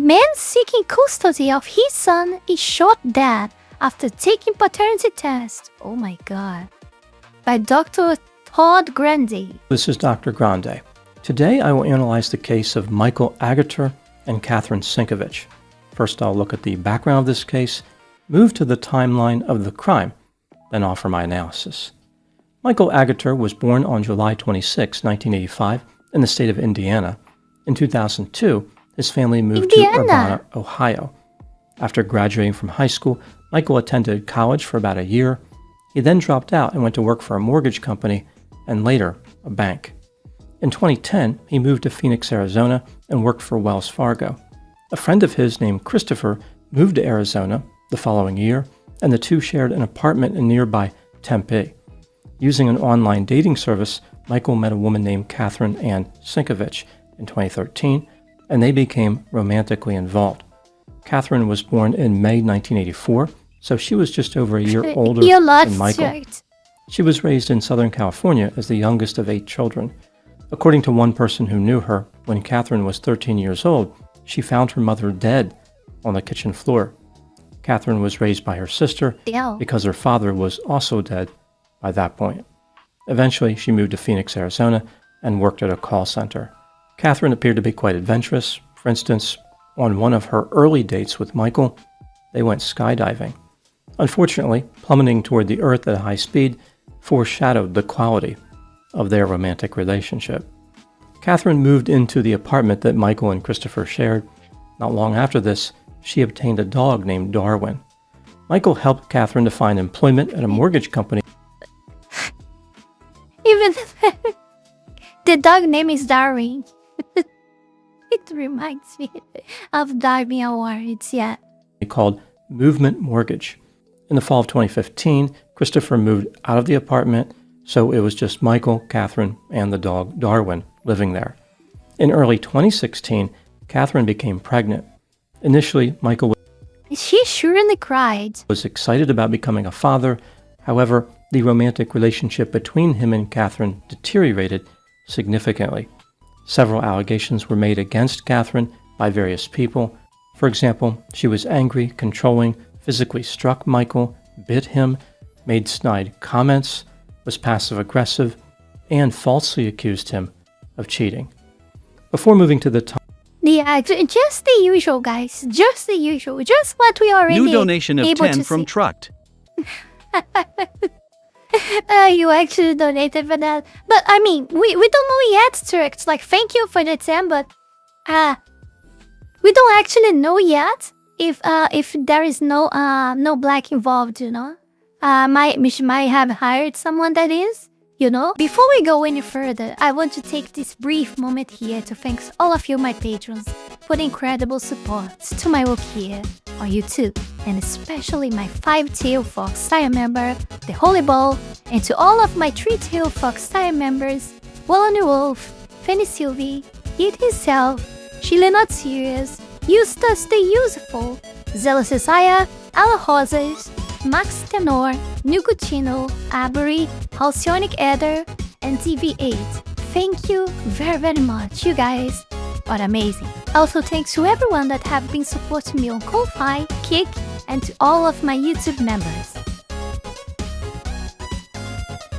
Man seeking custody of his son is shot dead after taking paternity test. Oh my god. By Dr. Todd Grande. This is Dr. Grande. Today I will analyze the case of Michael Agater and Catherine Sinkovich. First I'll look at the background of this case, move to the timeline of the crime, then offer my analysis. Michael Agater was born on July 26, 1985, in the state of Indiana. In 2002, his family moved to Urbana, Ohio. After graduating from high school, Michael attended college for about a year. He then dropped out and went to work for a mortgage company and later a bank. In 2010, he moved to Phoenix, Arizona and worked for Wells Fargo. A friend of his named Christopher moved to Arizona the following year, and the two shared an apartment in nearby Tempe. Using an online dating service, Michael met a woman named Catherine Ann Sinkovich in 2013, and they became romantically involved. Catherine was born in May 1984, so she was just over a year older than Michael. She was raised in Southern California as the youngest of 8 children. According to one person who knew her, when Catherine was 13 years old, she found her mother dead on the kitchen floor. Catherine was raised by her sister because her father was also dead by that point. Eventually, she moved to Phoenix, Arizona, and worked at a call center. Catherine appeared to be quite adventurous. For instance, on one of her early dates with Michael, they went skydiving. Unfortunately, plummeting toward the earth at a high speed foreshadowed the quality of their romantic relationship. Catherine moved into the apartment that Michael and Christopher shared. Not long after this, she obtained a dog named Darwin. Michael helped Catherine to find employment at a mortgage company. Even the dog name is Darwin. It reminds me of Darwin Awards, yeah. Called Movement Mortgage. In the fall of 2015, Christopher moved out of the apartment, so it was just Michael, Catherine, and the dog Darwin living there. In early 2016, Catherine became pregnant. Initially, Michael She surely cried. was excited about becoming a father. However, the romantic relationship between him and Catherine deteriorated significantly. Several allegations were made against Catherine by various people. For example, she was angry, controlling, physically struck Michael, bit him, made snide comments, was passive-aggressive, and falsely accused him of cheating. Before moving to the top, Yeah, just the usual, guys. Just the usual. Just what we already New donation of able 10 to from see. Trucked. You actually donated for that. But I mean, we don't know yet, Turks. Like, thank you for the 10, but we don't actually know yet if there is no black involved, you know. She might have hired someone that is, you know. Before we go any further, I want to take this brief moment here to thank all of you, my patrons, for the incredible support to my work here on YouTube, and especially my 5-Tail Fox Tier member, the Holy Ball, and to all of my 3-Tail Fox Tier members, Wallany Wolf, Fanny Sylvie, It Himself, Chile Not Serious, Eustace the Useful, Zealous Isaiah, Ala Rosas, Max Tenor, Nicotino, Avery, Halcyonic Eder, and TV8. Thank you very, very much. You guys are amazing. Also, thanks to everyone that have been supporting me on Ko-Fi, Kick, and to all of my YouTube members.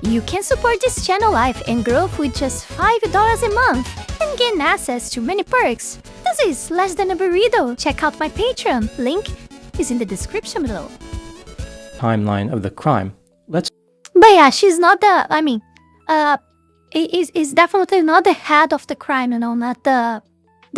You can support this channel live and growth with just $5 a month and gain access to many perks. This is less than a burrito. Check out my Patreon. Link is in the description below. timeline of the crime, let's But yeah, she's not the, I mean, is definitely not the head of the crime, you know, not the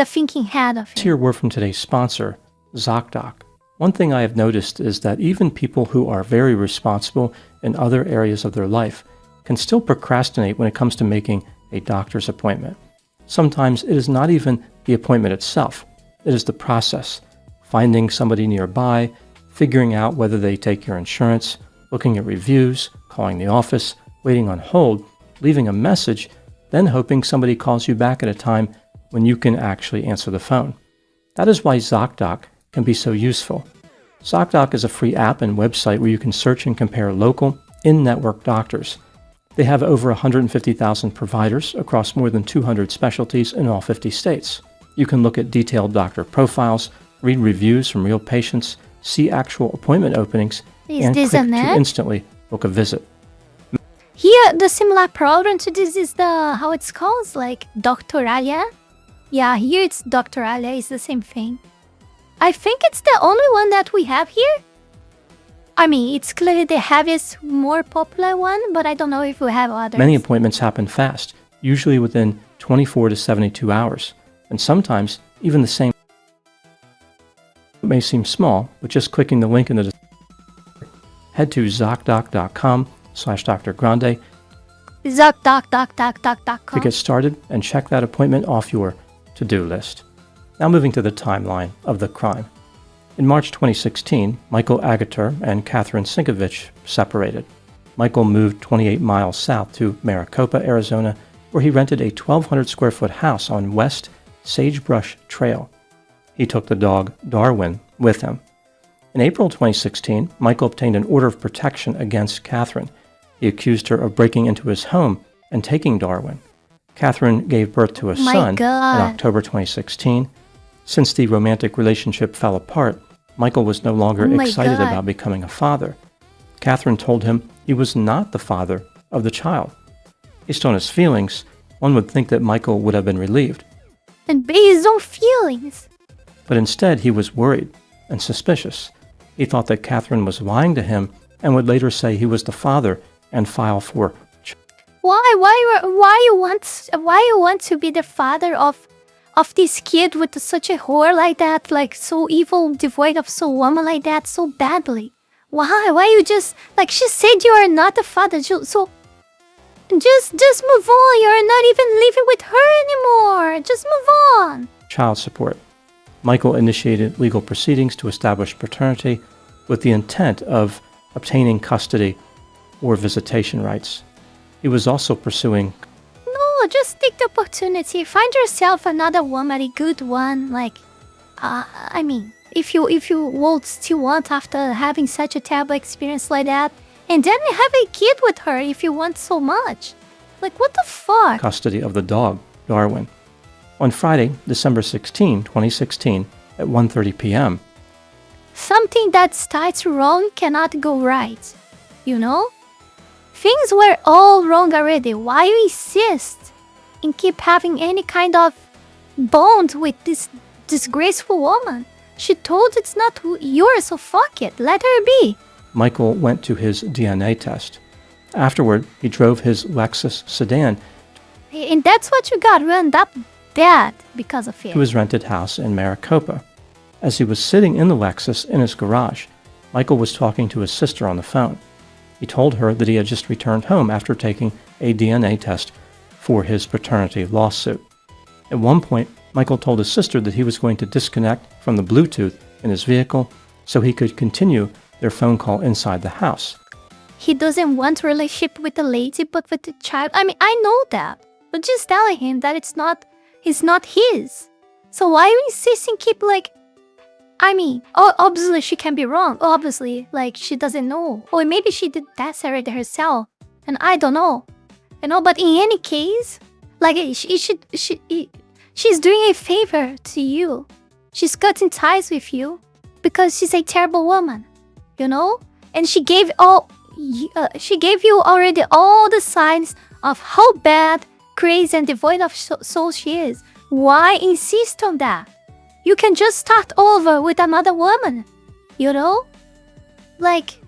thinking head of it. hear a word from today's sponsor, ZocDoc. One thing I have noticed is that even people who are very responsible in other areas of their life can still procrastinate when it comes to making a doctor's appointment. Sometimes it is not even the appointment itself. It is the process. Finding somebody nearby, figuring out whether they take your insurance, looking at reviews, calling the office, waiting on hold, leaving a message, then hoping somebody calls you back at a time when you can actually answer the phone. That is why ZocDoc can be so useful. ZocDoc is a free app and website where you can search and compare local, in-network doctors. They have over 150,000 providers across more than 200 specialties in all 50 states. You can look at detailed doctor profiles, read reviews from real patients, see actual appointment openings, and click to instantly book a visit. Here, the similar program to this is how it's called, like Dr. Alia. Yeah, here it's Dr. Alia, it's the same thing. I think it's the only one that we have here. I mean, it's clearly the heaviest, more popular one, but I don't know if we have others. Many appointments happen fast, usually within 24 to 72 hours, and sometimes even the same. It may seem small, but just clicking the link in the description. Head to ZocDoc.com/Dr. Grande ZocDoc.com to get started and check that appointment off your to-do list. Now moving to the timeline of the crime. In March 2016, Michael Agater and Catherine Sinkovich separated. Michael moved 28 miles south to Maricopa, Arizona, where he rented a 1,200 square foot house on West Sagebrush Trail. He took the dog Darwin with him. In April 2016, Michael obtained an order of protection against Catherine. He accused her of breaking into his home and taking Darwin. Catherine gave birth to a son in October 2016. Since the romantic relationship fell apart, Michael was no longer excited about becoming a father. Catherine told him he was not the father of the child. Based on his feelings, one would think that Michael would have been relieved. And based on feelings. But instead, he was worried and suspicious. He thought that Catherine was lying to him and would later say he was the father and file for. Why you want to be the father of this kid with such a whore like that, like so evil, devoid of so woman like that, so badly? Why you just, like she said, you are not the father, so just move on. You're not even living with her anymore. Just move on. Child support. Michael initiated legal proceedings to establish paternity with the intent of obtaining custody or visitation rights. He was also pursuing. No, just take the opportunity. Find yourself another woman, a good one. Like, I mean, if you would still want after having such a terrible experience like that, and then have a kid with her if you want so much. Like, what the fuck? Custody of the dog, Darwin. On Friday, December 16, 2016, at 1:30 p.m. Something that starts wrong cannot go right. You know? Things were all wrong already. Why you insist in keep having any kind of bond with this disgraceful woman? She told it's not yours, so fuck it. Let her be. Michael went to his DNA test. Afterward, he drove his Lexus sedan. And that's what you got ruined up bad because of it. To his rented house in Maricopa. As he was sitting in the Lexus in his garage, Michael was talking to his sister on the phone. He told her that he had just returned home after taking a DNA test for his paternity lawsuit. At one point, Michael told his sister that he was going to disconnect from the Bluetooth in his vehicle so he could continue their phone call inside the house. He doesn't want a relationship with the lady, but with the child. I mean, I know that. But just telling him that it's not his. So why are you insisting keep like... I mean, obviously she can be wrong. Obviously, like, she doesn't know. Or maybe she did that already herself. And I don't know. You know, but in any case, like, she's doing a favor to you. She's cutting ties with you because she's a terrible woman. You know? And she gave you already all the signs of how bad, crazy, and devoid of soul she is. Why insist on that? You can just start over with another woman. You know? Like,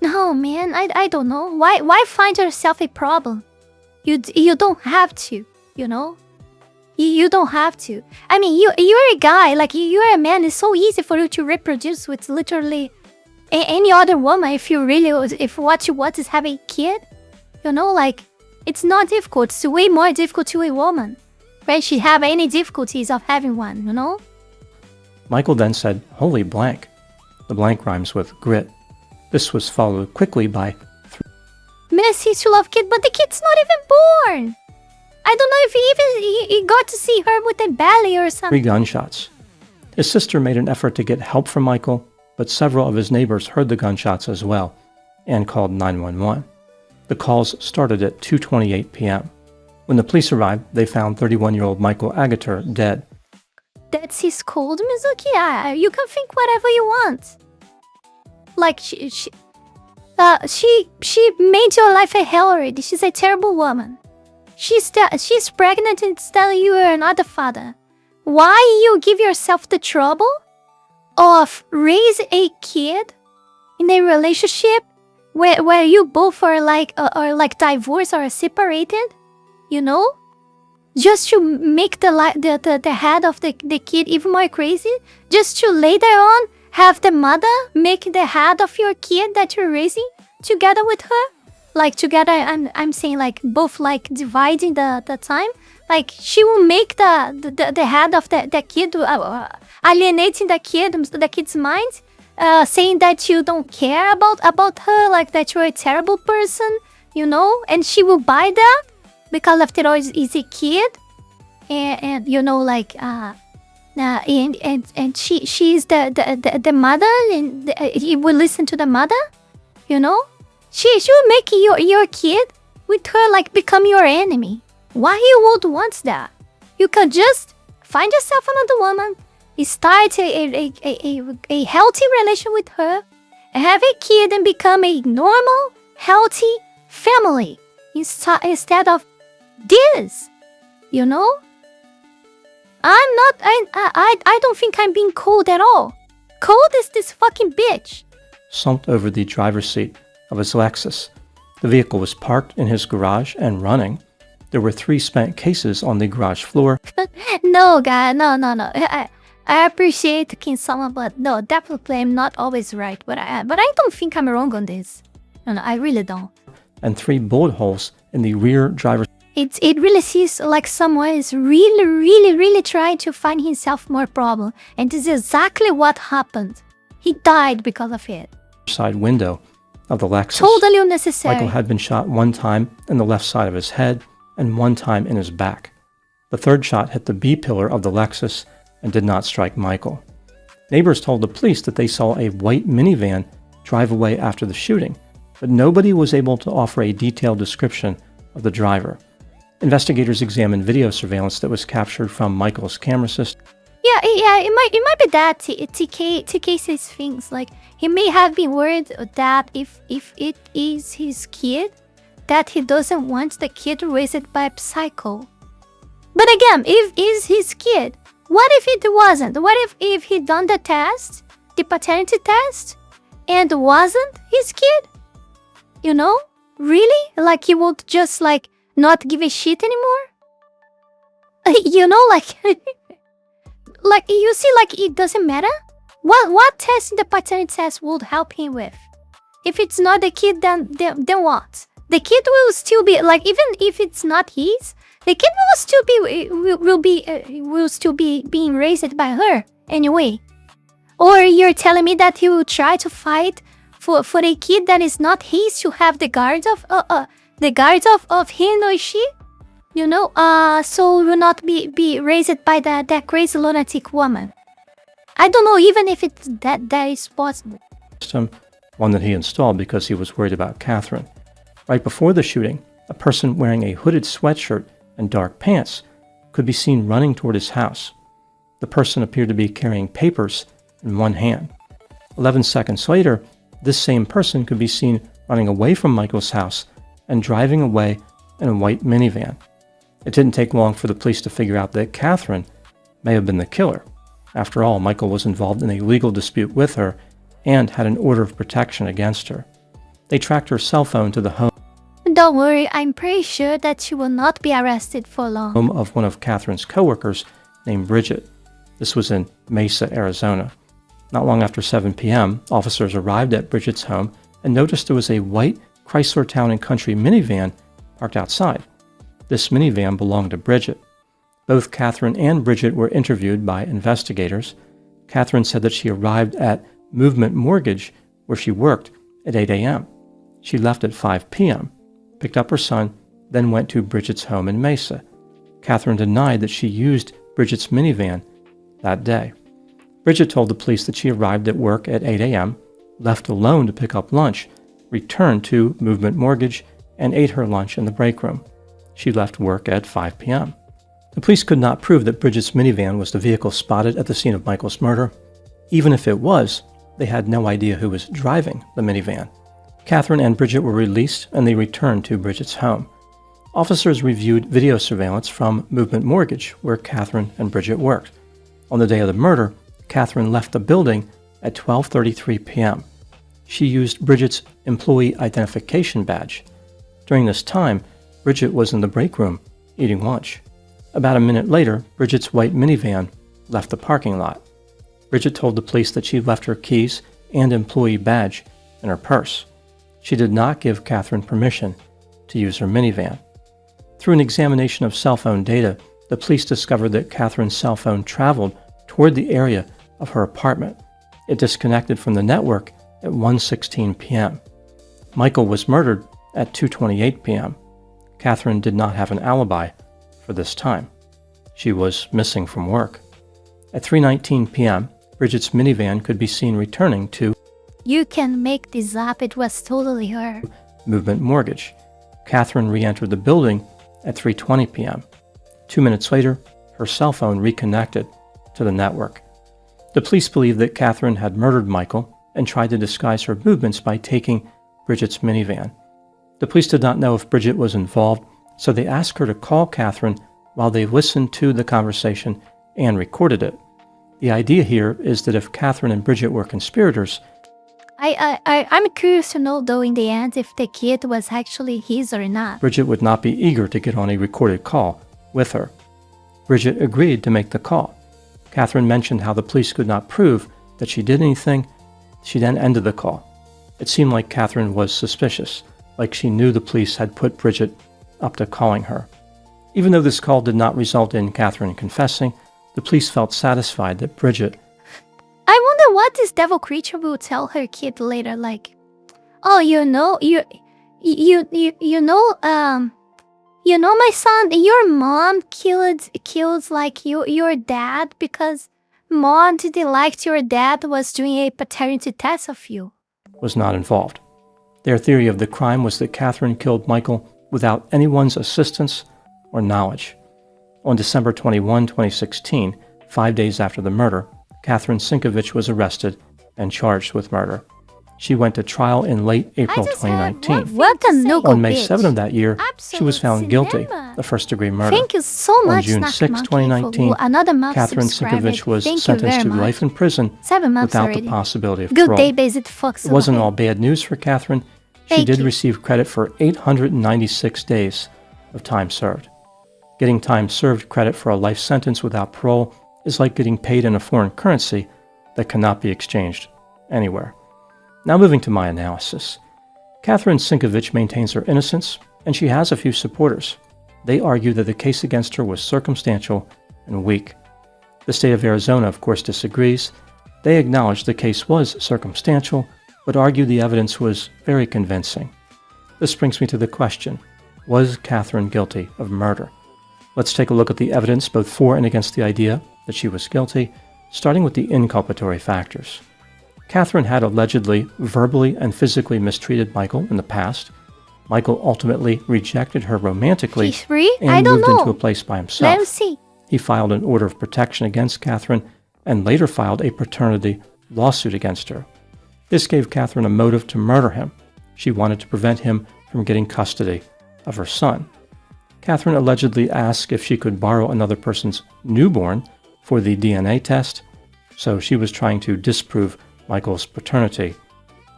no, man, I don't know. Why find yourself a problem? You don't have to, you know? You don't have to. I mean, you're a guy, like, you're a man. It's so easy for you to reproduce with literally any other woman if what you want is have a kid. You know, like, it's not difficult. It's way more difficult to a woman. Right? She have any difficulties of having one, you know? Michael then said, "Holy blank." The blank rhymes with grit. This was followed quickly by Messi to love kid, but the kid's not even born. I don't know if he got to see her with a belly or something. 3 gunshots. His sister made an effort to get help from Michael, but several of his neighbors heard the gunshots as well and called 911. The calls started at 2:28 p.m. When the police arrived, they found 31-year-old Michael Agater dead. That's his code, Mizuki? You can think whatever you want. Like, she made your life a hell already. She's a terrible woman. She's pregnant and telling you are not the father. Why you give yourself the trouble of raise a kid in a relationship where you both are like divorced or separated, you know? Just to make the head of the kid even more crazy? Just to later on have the mother make the head of your kid that you're raising together with her? Like together, I'm saying like both like dividing the time. Like she will make the head of the kid, alienating the kid's mind, saying that you don't care about her, like that you're a terrible person, you know, and she will buy that because after all is a kid, and you know like and she's the mother, and you will listen to the mother, you know. She will make your kid with her like become your enemy. Why you would want that? You can just find yourself another woman, start a healthy relation with her, have a kid, and become a normal, healthy family instead of this. You know? I don't think I'm being cold at all. Cold is this fucking bitch. Slumped over the driver's seat of his Lexus. The vehicle was parked in his garage and running. There were 3 spent cases on the garage floor. No, guy, no. I appreciate King Sama, but no, definitely I'm not always right. But I don't think I'm wrong on this. No, I really don't. And 3 bullet holes in the rear driver's. It really seems like someone is really trying to find himself more problem, and this is exactly what happened. He died because of it. Side window of the Lexus. Totally unnecessary. Michael had been shot 1 time in the left side of his head and 1 time in his back. The 3rd shot hit the B pillar of the Lexus and did not strike Michael. Neighbors told the police that they saw a white minivan drive away after the shooting, but nobody was able to offer a detailed description of the driver. Investigators examined video surveillance that was captured from Michael's camera system. Yeah, it might be that TK says things like he may have been worried that if it is his kid, that he doesn't want the kid raised by a psycho. But again, if it's his kid, what if it wasn't? What if he done the test, the paternity test, and wasn't his kid? You know, really? Like he would just like not give a shit anymore? You know, like. Like, you see, like, it doesn't matter? What test in the paternity test would help him with? If it's not the kid, then what? The kid will still be, like, even if it's not his, the kid will still be being raised by her, anyway. Or you're telling me that he will try to fight for a kid that is not his to have the guards of him or she? You know, so will not be raised by that crazy lunatic woman. I don't know even if it's that is possible. One that he installed because he was worried about Catherine. Right before the shooting, a person wearing a hooded sweatshirt and dark pants could be seen running toward his house. The person appeared to be carrying papers in one hand. 11 seconds later, this same person could be seen running away from Michael's house and driving away in a white minivan. It didn't take long for the police to figure out that Catherine may have been the killer. After all, Michael was involved in a legal dispute with her and had an order of protection against her. They tracked her cell phone to the home. Don't worry, I'm pretty sure that she will not be arrested for long. Home of one of Catherine's coworkers named Bridget. This was in Mesa, Arizona. Not long after 7 p.m., officers arrived at Bridget's home and noticed there was a white Chrysler Town & Country minivan parked outside. This minivan belonged to Bridget. Both Catherine and Bridget were interviewed by investigators. Catherine said that she arrived at Movement Mortgage, where she worked, at 8 a.m. She left at 5 p.m., picked up her son, then went to Bridget's home in Mesa. Catherine denied that she used Bridget's minivan that day. Bridget told the police that she arrived at work at 8 a.m., left alone to pick up lunch, returned to Movement Mortgage, and ate her lunch in the break room. She left work at 5 p.m. The police could not prove that Bridget's minivan was the vehicle spotted at the scene of Michael's murder. Even if it was, they had no idea who was driving the minivan. Catherine and Bridget were released and they returned to Bridget's home. Officers reviewed video surveillance from Movement Mortgage, where Catherine and Bridget worked. On the day of the murder, Catherine left the building at 12:33 p.m. She used Bridget's employee identification badge. During this time, Bridget was in the break room eating lunch. About a minute later, Bridget's white minivan left the parking lot. Bridget told the police that she left her keys and employee badge in her purse. She did not give Catherine permission to use her minivan. Through an examination of cell phone data, the police discovered that Catherine's cell phone traveled toward the area of her apartment. It disconnected from the network at 1:16 p.m. Michael was murdered at 2:28 p.m. Catherine did not have an alibi for this time. She was missing from work. At 3:19 p.m., Bridget's minivan could be seen returning to You can make this up. It was totally her. Movement Mortgage. Catherine re-entered the building at 3:20 p.m. 2 minutes later, her cell phone reconnected to the network. The police believe that Catherine had murdered Michael and tried to disguise her movements by taking Bridget's minivan. The police did not know if Bridget was involved, so they asked her to call Catherine while they listened to the conversation and recorded it. The idea here is that if Catherine and Bridget were conspirators, I'm curious to know, though, in the end, if the kid was actually his or not. Bridget would not be eager to get on a recorded call with her. Bridget agreed to make the call. Catherine mentioned how the police could not prove that she did anything. She then ended the call. It seemed like Catherine was suspicious, like she knew the police had put Bridget up to calling her. Even though this call did not result in Catherine confessing, the police felt satisfied that Bridget... I wonder what this devil creature will tell her kid later, like, oh, you know, my son, your mom killed like your dad because mom didn't like your dad was doing a paternity test of you. was not involved. Their theory of the crime was that Catherine killed Michael without anyone's assistance or knowledge. On December 21, 2016, 5 days after the murder, Catherine Sinkovich was arrested and charged with murder. She went to trial in late April 2019. What a no-go On May bitch. 7 of that year, she was Absolute found guilty cinema. of first-degree murder. Thank you so On much, June Snack 6, Monkey, 2019, for another month Catherine subscribed. Sinkovich was Thank you sentenced very to much. life in prison 7 months without already. the possibility of Good parole. day, Basic Fox. It wasn't all bad news for Catherine. She Thank did you. receive credit for 896 days of time served. Getting time served credit for a life sentence without parole is like getting paid in a foreign currency that cannot be exchanged anywhere. Now moving to my analysis. Catherine Sinkovich maintains her innocence, and she has a few supporters. They argue that the case against her was circumstantial and weak. The state of Arizona, of course, disagrees. They acknowledge the case was circumstantial, but argue the evidence was very convincing. This brings me to the question, was Catherine guilty of murder? Let's take a look at the evidence both for and against the idea that she was guilty, starting with the inculpatory factors. Catherine had allegedly verbally and physically mistreated Michael in the past. Michael ultimately rejected her romantically He's free? and I don't moved into a know. place by Let himself. him see. He filed an order of protection against Catherine and later filed a paternity lawsuit against her. This gave Catherine a motive to murder him. She wanted to prevent him from getting custody of her son. Catherine allegedly asked if she could borrow another person's newborn for the DNA test, so she was trying to disprove Michael's paternity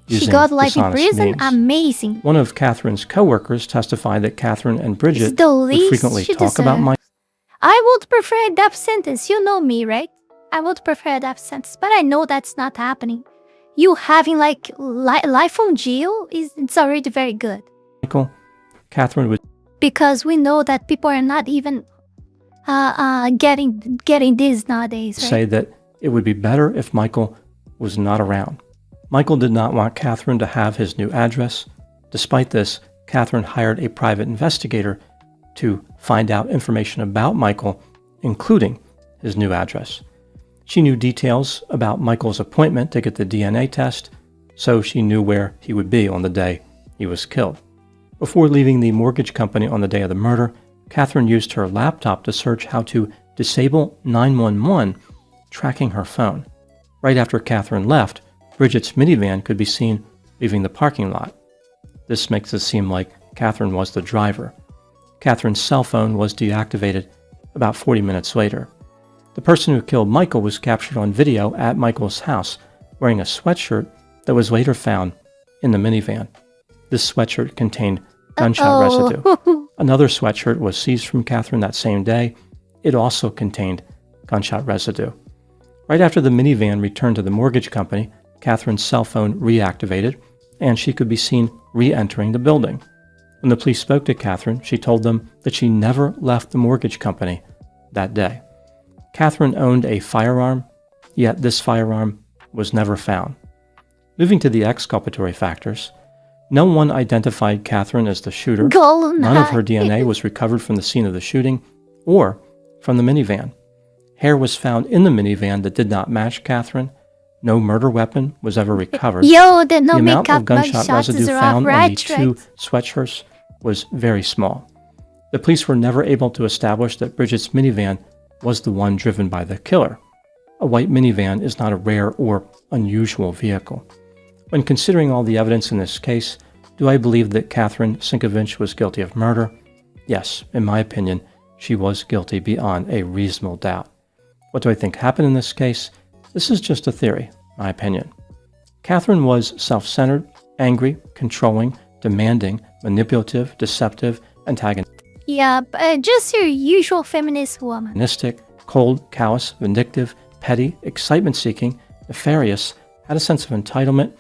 using She got life in dishonest prison? means. Amazing. One of Catherine's co-workers testified that Catherine and Bridget the would least frequently she talk about deserves. Michael. I would prefer a death sentence. You know me, right? I would prefer a death sentence, but I know that's not happening. You having like life on jail it's already very good. Catherine would Because we know that people are not even getting this nowadays, right? say that it would be better if Michael was not around. Michael did not want Catherine to have his new address. Despite this, Catherine hired a private investigator to find out information about Michael, including his new address. She knew details about Michael's appointment to get the DNA test, so she knew where he would be on the day he was killed. Before leaving the mortgage company on the day of the murder, Catherine used her laptop to search how to disable 911, tracking her phone. Right after Catherine left, Bridget's minivan could be seen leaving the parking lot. This makes it seem like Catherine was the driver. Catherine's cell phone was deactivated about 40 minutes later. The person who killed Michael was captured on video at Michael's house wearing a sweatshirt that was later found in the minivan. This sweatshirt contained gunshot residue. Another sweatshirt was seized from Catherine that same day. It also contained gunshot residue. Right after the minivan returned to the mortgage company, Catherine's cell phone reactivated, and she could be seen re-entering the building. When the police spoke to Catherine, she told them that she never left the mortgage company that day. Catherine owned a firearm, yet this firearm was never found. Moving to the exculpatory factors, no one identified Catherine as the shooter. None of her DNA was recovered from the scene of the shooting or from the minivan. Hair was found in the minivan that did not match Catherine. No murder weapon was ever recovered. The amount of gunshot residue found on the two sweatshirts was very small. The police were never able to establish that Bridget's minivan was the one driven by the killer. A white minivan is not a rare or unusual vehicle. When considering all the evidence in this case, do I believe that Catherine Sinkovich was guilty of murder? Yes, in my opinion, she was guilty beyond a reasonable doubt. What do I think happened in this case? This is just a theory, my opinion. Catherine was self-centered, angry, controlling, demanding, manipulative, deceptive, antagonistic. Yeah, just your usual feminist woman. Cold, callous, vindictive, petty, excitement-seeking, nefarious, had a sense of entitlement,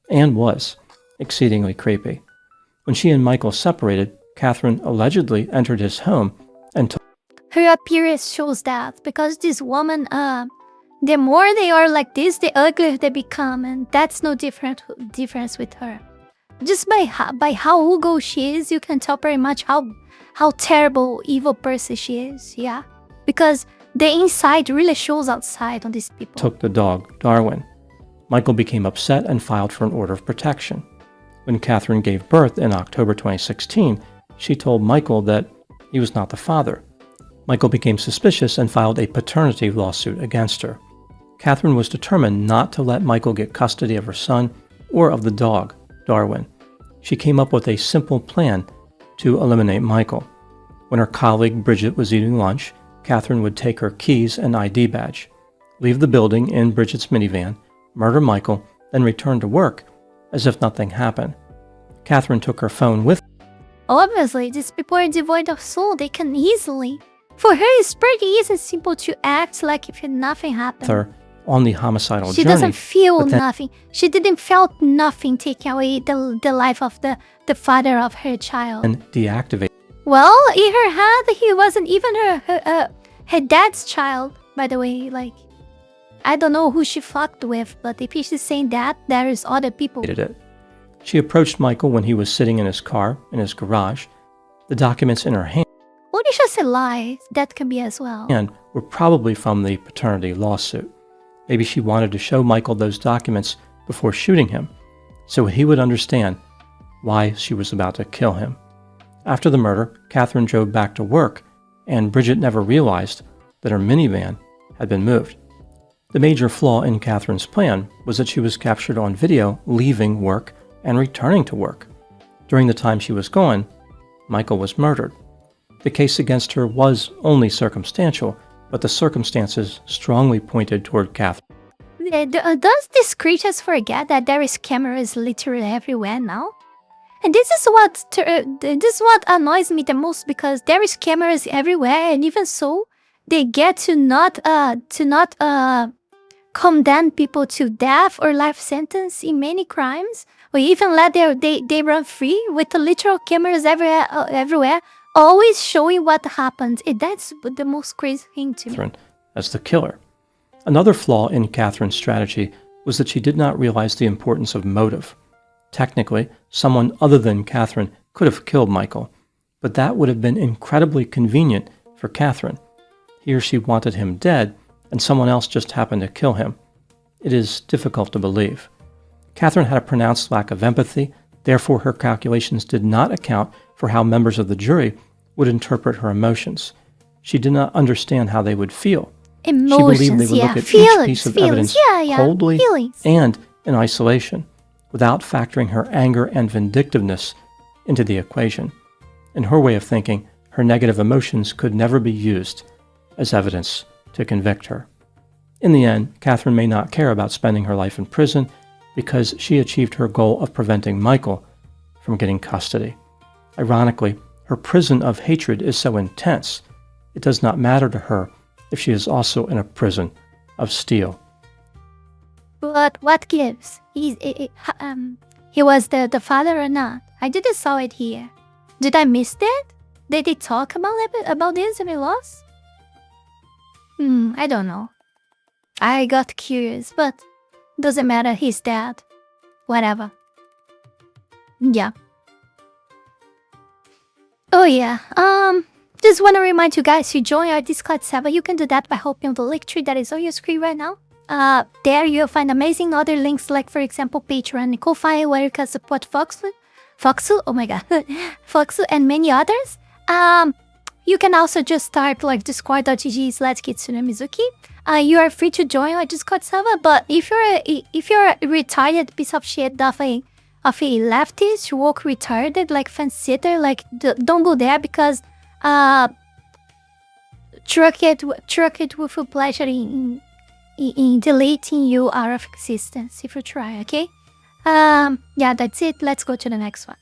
and was exceedingly creepy. When she and Michael separated, Catherine allegedly entered his home and took her appearance shows that, because this woman, the more they are like this, the uglier they become, and that's no difference with her. Just by how ugly she is, you can tell pretty much how terrible, evil person she is, yeah? Because the inside really shows outside on these people. Took the dog, Darwin. Michael became upset and filed for an order of protection. When Catherine gave birth in October 2016, she told Michael that he was not the father. Michael became suspicious and filed a paternity lawsuit against her. Catherine was determined not to let Michael get custody of her son or of the dog, Darwin. She came up with a simple plan to eliminate Michael. When her colleague Bridget was eating lunch, Catherine would take her keys and ID badge, leave the building in Bridget's minivan, murder Michael, then return to work as if nothing happened. Catherine took her phone with her. Obviously, these people are devoid of soul. They can easily. For her, it's pretty easy and simple to act like if nothing happened. Her on the homicidal journey. She doesn't feel nothing. She didn't feel nothing taking away the life of the father of her child. And deactivate. Well, in her head, he wasn't even her dad's child, by the way. Like, I don't know who she fucked with, but if she's saying that, there is other people. She approached Michael when he was sitting in his car, in his garage. The documents in her hand. Well, it's just a lie. That can be as well. And were probably from the paternity lawsuit. Maybe she wanted to show Michael those documents before shooting him, so he would understand why she was about to kill him. After the murder, Catherine drove back to work, and Bridget never realized that her minivan had been moved. The major flaw in Catherine's plan was that she was captured on video leaving work and returning to work. During the time she was gone, Michael was murdered. The case against her was only circumstantial, but the circumstances strongly pointed toward Catherine. Does these creatures forget that there is cameras literally everywhere now? And this is what annoys me the most, because there is cameras everywhere, and even so, they get to not condemn people to death or life sentence in many crimes, or even let they run free with the literal cameras everywhere, always showing what happened. That's the most crazy thing to me. As the killer. Another flaw in Catherine's strategy was that she did not realize the importance of motive. Technically, someone other than Catherine could have killed Michael, but that would have been incredibly convenient for Catherine. He or she wanted him dead, and someone else just happened to kill him. It is difficult to believe. Catherine had a pronounced lack of empathy, therefore her calculations did not account for how members of the jury would interpret her emotions. She did not understand how they would feel. Emotions, she believed they would look at feelings, each piece of feelings. evidence coldly feelings. and in isolation, without factoring her anger and vindictiveness into the equation. In her way of thinking, her negative emotions could never be used as evidence to convict her. In the end, Catherine may not care about spending her life in prison because she achieved her goal of preventing Michael from getting custody. Ironically, her prison of hatred is so intense, it does not matter to her if she is also in a prison of steel. But what gives? He was the father or not? I didn't saw it here. Did I miss that? Did they talk about this and we lost? I don't know. I got curious, but doesn't matter. He's dead. Whatever. Yeah. Oh yeah. Just want to remind you guys to join our Discord server. You can do that by hopping on the link tree that is on your screen right now. There you'll find amazing other links, like for example Patreon and Ko-Fi, where you can support Foxu, oh my god, Foxu and many others. You can also just start like discord.gg/Kitsune Mizuki. You are free to join our Discord server, but if you're a retired piece of shit of a leftist, woke retarded, like fan-sitter, like don't go there, because truck it with pleasure in deleting you out of existence if you try, okay? Yeah, that's it. Let's go to the next one.